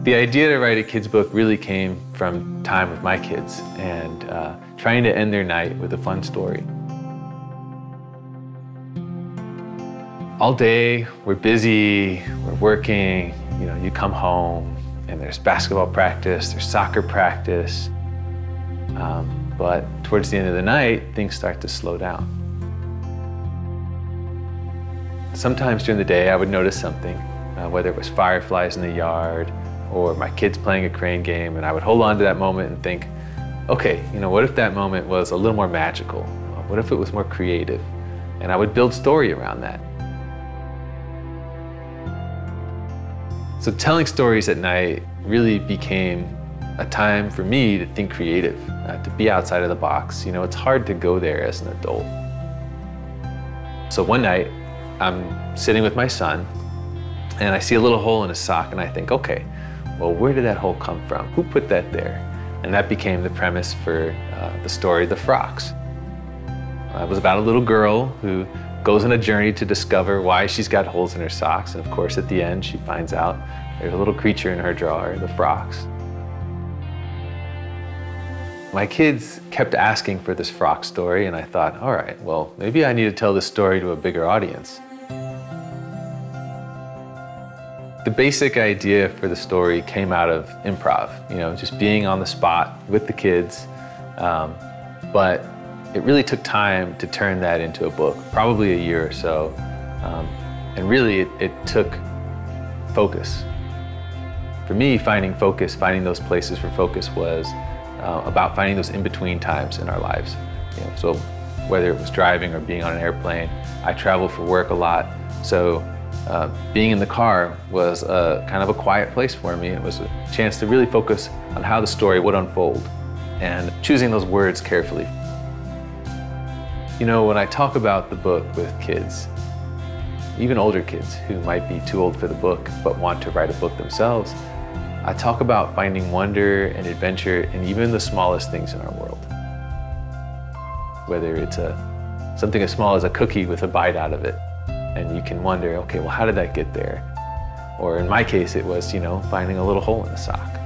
The idea to write a kid's book really came from time with my kids and trying to end their night with a fun story. All day, we're busy, we're working, you come home and there's basketball practice, there's soccer practice, but towards the end of the night, things start to slow down. Sometimes during the day, I would notice something, whether it was fireflies in the yard or my kids playing a crane game, and I would hold on to that moment and think, okay, what if that moment was a little more magical? What if it was more creative? And I would build story around that. So telling stories at night really became a time for me to think creative, to be outside of the box. It's hard to go there as an adult. So one night, I'm sitting with my son, and I see a little hole in his sock, and I think, okay, well, where did that hole come from? Who put that there? And that became the premise for the story, The Frox. It was about a little girl who goes on a journey to discover why she's got holes in her socks, and of course, at the end, she finds out there's a little creature in her drawer, the Frox. My kids kept asking for this Frox story, and I thought, all right, well, maybe I need to tell this story to a bigger audience. The basic idea for the story came out of improv, just being on the spot with the kids, but it really took time to turn that into a book, probably a year or so, and really it took focus. For me, finding focus, finding those places for focus was about finding those in-between times in our lives. So whether it was driving or being on an airplane, I travel for work a lot, so being in the car was kind of a quiet place for me. It was a chance to really focus on how the story would unfold and choosing those words carefully. When I talk about the book with kids, even older kids who might be too old for the book but want to write a book themselves, I talk about finding wonder and adventure in even the smallest things in our world. Whether it's something as small as a cookie with a bite out of it, and you can wonder, okay, well, how did that get there? Or in my case, it was, finding a little hole in the sock.